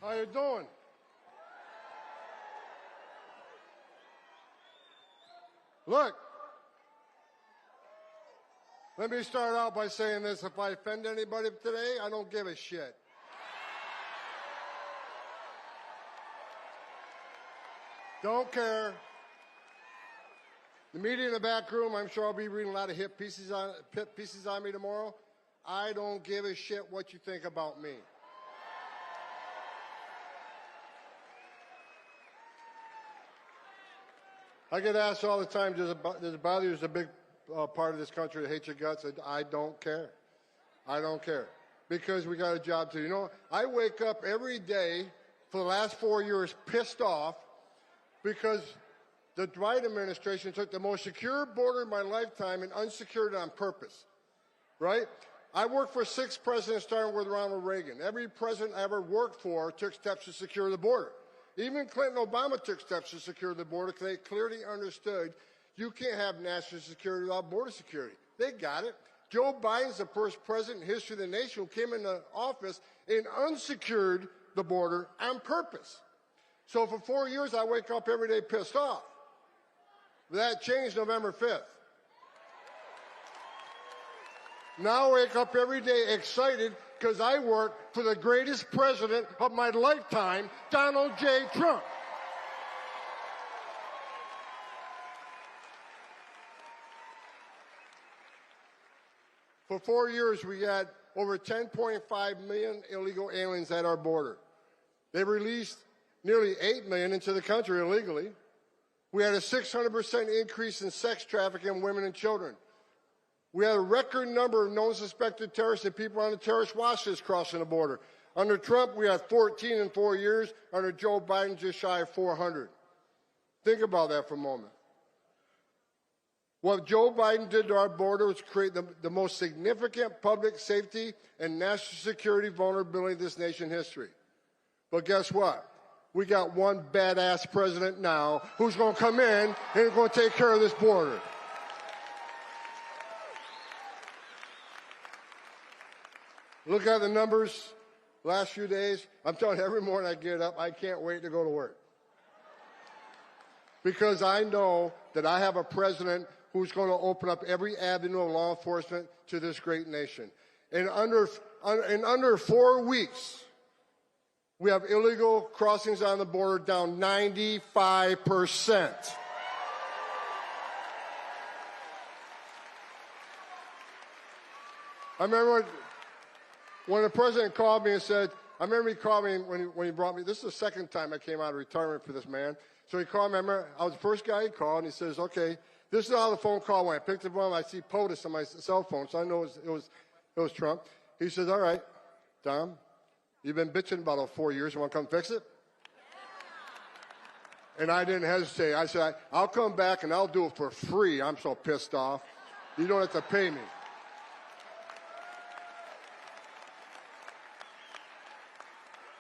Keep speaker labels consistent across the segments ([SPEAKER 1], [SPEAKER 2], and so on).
[SPEAKER 1] How you doing? Look, let me start out by saying this. If I offend anybody today, I don't give a shit. Don't care. The media in the back room, I'm sure I'll be reading a lot of hit pieces on me tomorrow. I don't give a shit what you think about me. I get asked all the time, does it bother you? There's a big part of this country that hates your guts. I don't care. I don't care. Because we got a job to do. You know, I wake up every day for the last 4 years pissed off because the Biden administration took the most secure border in my lifetime and unsecured it on purpose, right? I worked for 6 presidents, starting with Ronald Reagan. Every president I ever worked for took steps to secure the border. Even Clinton and Obama took steps to secure the border because they clearly understood you can't have national security without border security. They got it. Joe Biden's the first president in history of the nation who came into office and unsecured the border on purpose. So for 4 years, I wake up every day pissed off. That changed November 5th. Now I wake up every day excited because I work for the greatest president of my lifetime, Donald J. Trump. For 4 years, we had over 10.5 million illegal aliens at our border. They released nearly 8 million into the country illegally. We had a 600% increase in sex trafficking of women and children. We had a record number of known suspected terrorists and people on the terrorist watch list crossing the border. Under Trump, we had 14 in 4 years. Under Joe Biden, just shy of 400. Think about that for a moment. What Joe Biden did to our border was create the most significant public safety and national security vulnerability in this nation's history. But guess what? We got one badass president now who's going to come in and is going to take care of this border. Look at the numbers last few days. I'm telling you, every morning I get up, I can't wait to go to work. Because I know that I have a president who's going to open up every avenue of law enforcement to this great nation. In under 4 weeks, we have illegal crossings on the border down 95%. I remember when the president called me and said, I remember he called me when he brought me, this is the second time I came out of retirement for this man. So he called me, I remember I was the first guy he called, and he says, okay, this is how the phone call went. I picked up one, I see POTUS on my cell phone, so I know it was Trump. He says, all right, Tom, you've been bitching about 4 years, you want to come fix it? And I didn't hesitate. I said, I'll come back and I'll do it for free. I'm so pissed off. You don't have to pay me.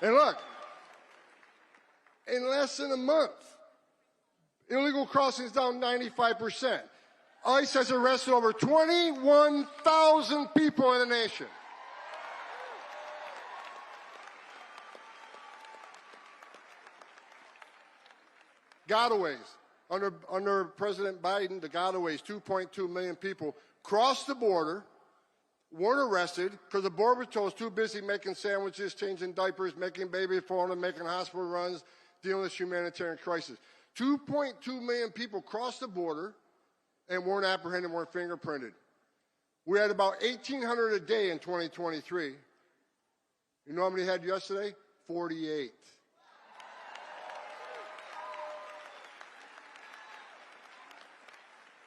[SPEAKER 1] And look, in less than a month, illegal crossings down 95%. ICE has arrested over 21,000 people in the nation. Gotaways. Under President Biden, the gotaways, 2.2 million people crossed the border, weren't arrested because the Border Patrol was too busy making sandwiches, changing diapers, making baby formula, making hospital runs, dealing with humanitarian crisis. 2.2 million people crossed the border and weren't apprehended, weren't fingerprinted. We had about 1,800 a day in 2023. You know how many had yesterday? 48.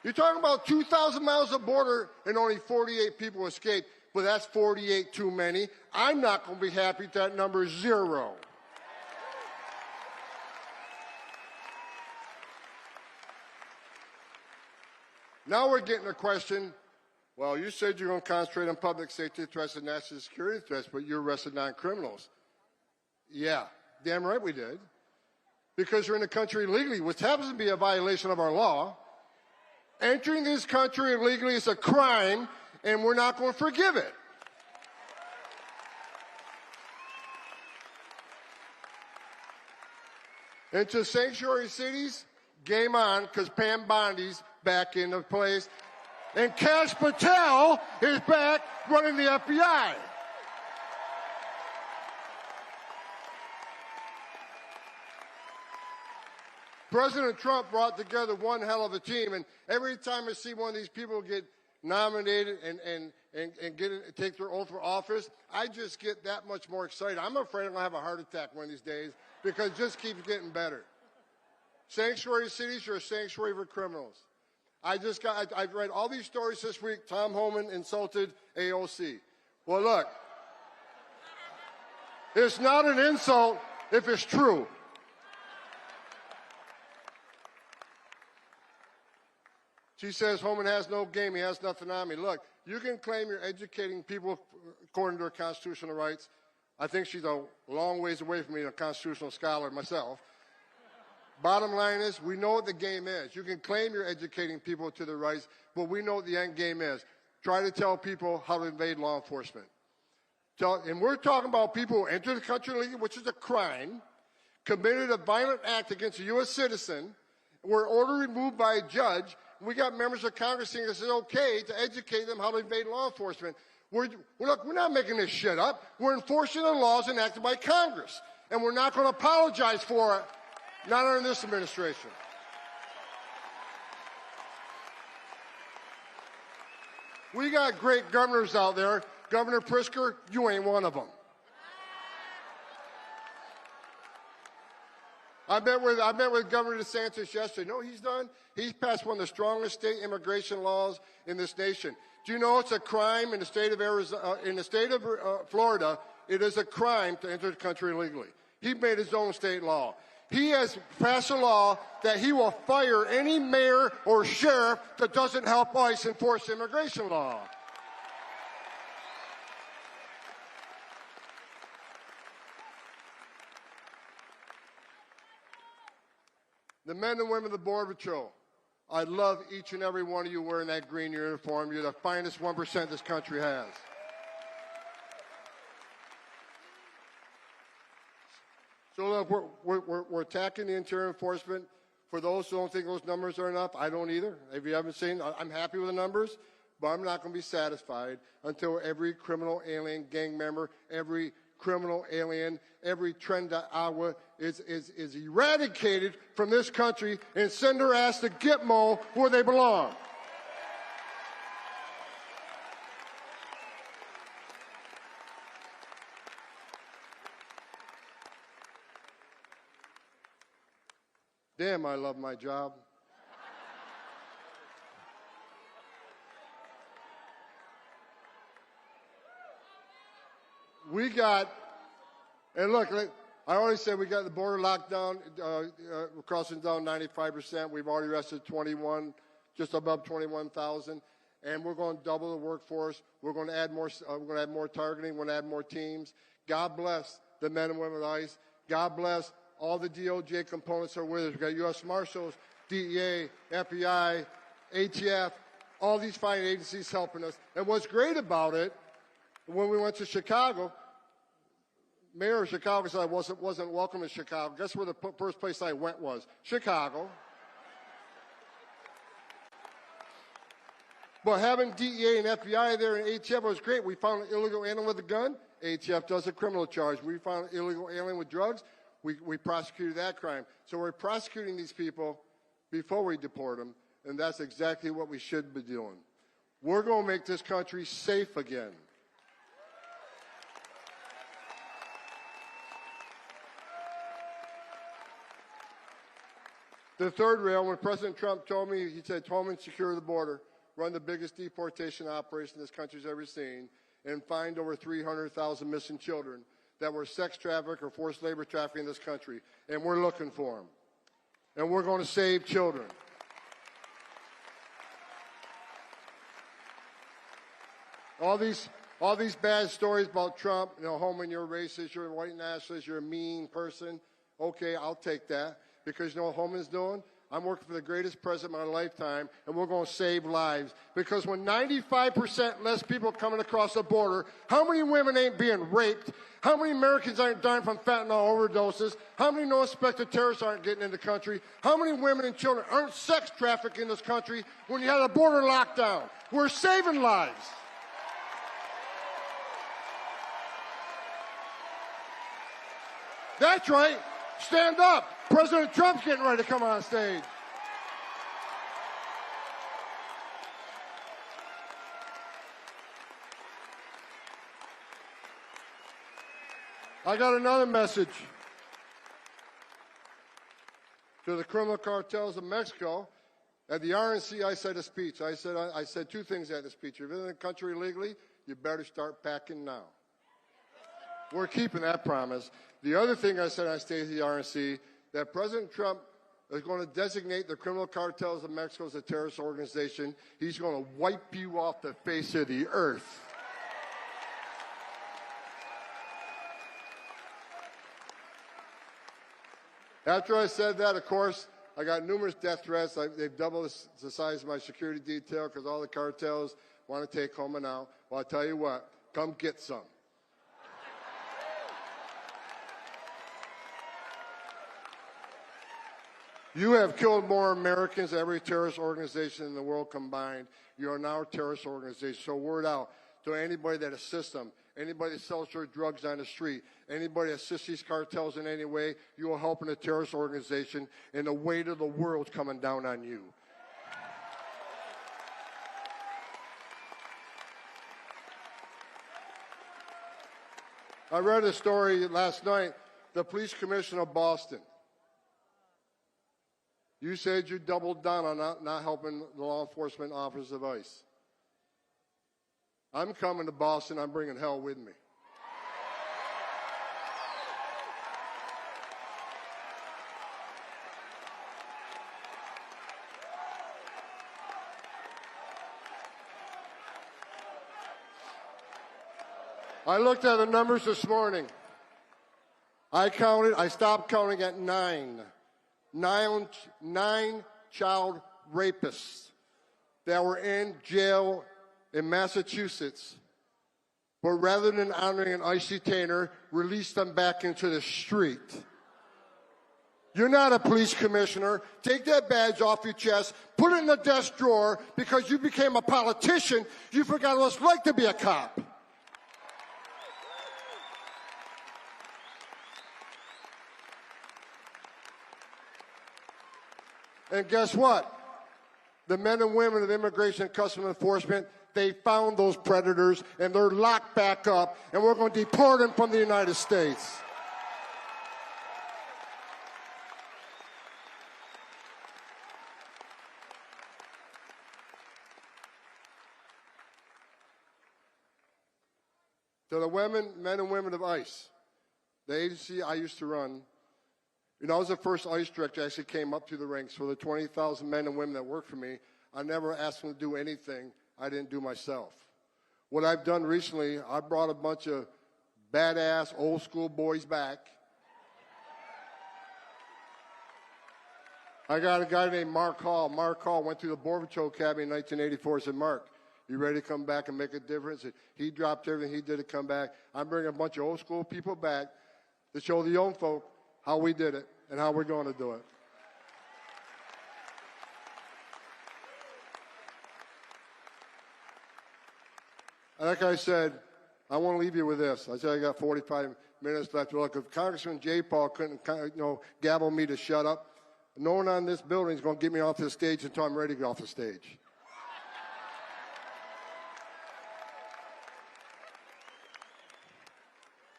[SPEAKER 1] You're talking about 2,000 miles of border and only 48 people escaped, but that's 48 too many. I'm not going to be happy if that number is 0. Now we're getting a question, well, you said you're going to concentrate on public safety threats and national security threats, but you arrested non-criminals. Yeah, damn right we did. Because you're in the country illegally, which happens to be a violation of our law. Entering this country illegally is a crime, and we're not going to forgive it. Into sanctuary cities, game on, because Pam Bondi's back into place. And Kash Patel is back running the FBI. President Trump brought together one hell of a team, and every time I see one of these people get nominated and take their oath for office, I just get that much more excited. I'm afraid I'm going to have a heart attack one of these days because it just keeps getting better. Sanctuary cities are a sanctuary for criminals. I've read all these stories this week. Tom Homan insulted AOC. Well, look, it's not an insult if it's true. She says Homan has no game, he has nothing on me. Look, you can claim you're educating people according to their constitutional rights. I think she's a long ways away from being a constitutional scholar myself. Bottom line is, we know what the game is. You can claim you're educating people to their rights, but we know what the end game is. Try to tell people how to invade law enforcement. And we're talking about people who enter the country illegally, which is a crime, committed a violent act against a U.S. citizen, were ordered removed by a judge. We got members of Congress saying it's okay to educate them how to evade law enforcement. Look, we're not making this shit up. We're enforcing the laws enacted by Congress, and we're not going to apologize for it, not under this administration. We got great governors out there. Governor Pritzker, you ain't one of them. I met with Governor DeSantis yesterday. You know what he's done? He's passed one of the strongest state immigration laws in this nation. Do you know it's a crime in the state of Florida? It is a crime to enter the country illegally. He made his own state law. He has passed a law that he will fire any mayor or sheriff that doesn't help ICE enforce immigration law. The men and women of the Border Patrol, I love each and every one of you wearing that green uniform. You're the finest 1% this country has. So look, we're attacking the interior enforcement. For those who don't think those numbers are enough, I don't either. If you haven't seen, I'm happy with the numbers, but I'm not going to be satisfied until every criminal alien gang member, every criminal alien, every Trenda Agua is eradicated from this country and send their ass to Gitmo where they belong. Damn, I love my job. We got, and look, I already said we got the border locked down, we're crossing down 95%. We've already arrested 21, just above 21,000, and we're going to double the workforce. We're going to add more. We're going to add more targeting. We're going to add more teams. God bless the men and women of ICE. God bless all the DOJ components are with us. We've got U.S. Marshals, DEA, FBI, ATF, all these fine agencies helping us. And what's great about it, when we went to Chicago, Mayor of Chicago said I wasn't welcome in Chicago. Guess where the first place I went was? Chicago. But having DEA and FBI there and ATF was great. We found an illegal alien with a gun. ATF does a criminal charge. We found an illegal alien with drugs. We prosecuted that crime. So we're prosecuting these people before we deport them, and that's exactly what we should be doing. We're going to make this country safe again. The third rail, when President Trump told me, he said, Homan, secure the border, run the biggest deportation operation this country's ever seen, and find over 300,000 missing children that were sex trafficked or forced labor trafficked in this country. And we're looking for them. And we're going to save children. All these bad stories about Trump, you know, Homan, you're a racist, you're a white nationalist, you're a mean person. Okay, I'll take that. Because you know what Homan's doing? I'm working for the greatest president of my lifetime, and we're going to save lives. Because when 95% less people coming across the border, how many women ain't being raped? How many Americans aren't dying from fentanyl overdoses? How many no-suspected terrorists aren't getting in the country? How many women and children aren't sex trafficked in this country when you have a border lockdown? We're saving lives. That's right. Stand up. President Trump's getting ready to come on stage. I got another message to the criminal cartels of Mexico. At the RNC, I said a speech. I said two things at the speech. If you're in the country illegally, you better start packing now. We're keeping that promise. The other thing I said on stage at the RNC, that President Trump is going to designate the criminal cartels of Mexico as a terrorist organization. He's going to wipe you off the face of the earth. After I said that, of course, I got numerous death threats. They've doubled the size of my security detail because all the cartels want to take Homan out. Well, I'll tell you what, come get some. You have killed more Americans than every terrorist organization in the world combined. You are now a terrorist organization. So word out to anybody that assists them, anybody that sells their drugs on the street, anybody that assists these cartels in any way, you are helping a terrorist organization, and the weight of the world's coming down on you. I read a story last night, the police commissioner of Boston. You said you doubled down on not helping the law enforcement officers of ICE. I'm coming to Boston. I'm bringing hell with me. I looked at the numbers this morning. I stopped counting at 9. Nine child rapists that were in jail in Massachusetts, but rather than honoring an ICE detainer, released them back into the street. You're not a police commissioner. Take that badge off your chest, put it in the desk drawer. Because you became a politician, you forgot what it's like to be a cop. And guess what? The men and women of Immigration and Customs Enforcement, they found those predators, and they're locked back up, and we're going to deport them from the United States. To the men and women of ICE, the agency I used to run, you know, I was the first ICE director that actually came up through the ranks. For the 20,000 men and women that work for me, I never asked them to do anything I didn't do myself. What I've done recently, I brought a bunch of badass old school boys back. I got a guy named Mark Hall. Mark Hall went through the Border Patrol Academy in 1984. I said, Mark, you ready to come back and make a difference? He dropped everything he did to come back. I'm bringing a bunch of old school people back to show the young folk how we did it and how we're going to do it. And like I said, I want to leave you with this. I said I got 45 minutes left. Look, if Congressman J. Paul couldn't, gavel me to shut up, no one on this building is going to get me off the stage until I'm ready to get off the stage.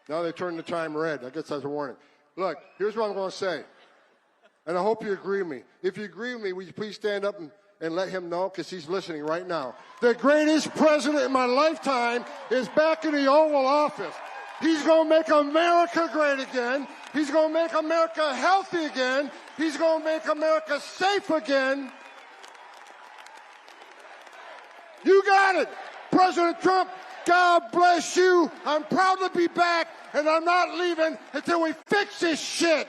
[SPEAKER 1] Now they turned the time red. I guess that's a warning. Look, here's what I'm going to say, and I hope you agree with me. If you agree with me, will you please stand up and let him know, because he's listening right now. The greatest president in my lifetime is back in the Oval Office. He's going to make America great again. He's going to make America healthy again. He's going to make America safe again. You got it. President Trump, God bless you. I'm proud to be back, and I'm not leaving until we fix this shit.